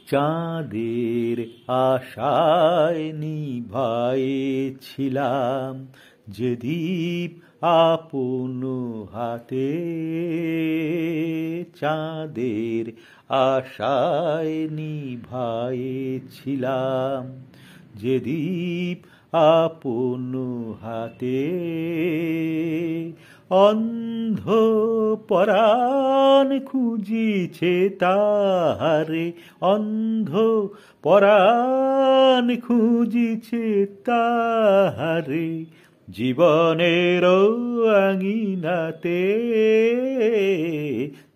চাঁদের আশায় নিভাইছিলাম যে দীপ আপন হাতে। চাঁদের আশায় নিভাইছিলাম যে দীপ আপন হাতে। অন্ধ পরাণ খুঁজিছে তাহারে, অন্ধ পরাণ খুঁজিছে তাহারে জীবনের আঙিনাতে।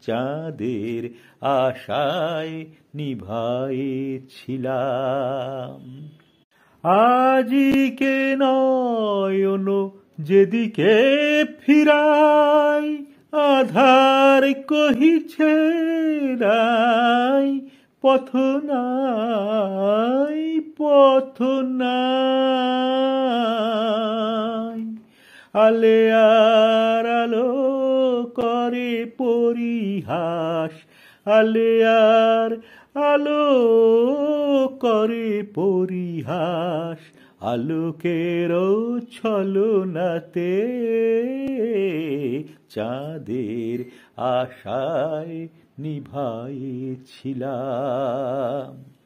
চাঁদের আশায় নিভাইছিলাম। আজিকে নয়ন যেদিকে ফিরাই, আধার কহিছে নাই, পথ নাই, পথ নাই। আলেয়ার আলো করে পরিহাস, আলেয়ার আলো করে পরিহাস, আলোকের ছলনাতে। চাঁদের আশায় নিভাইছিলাম।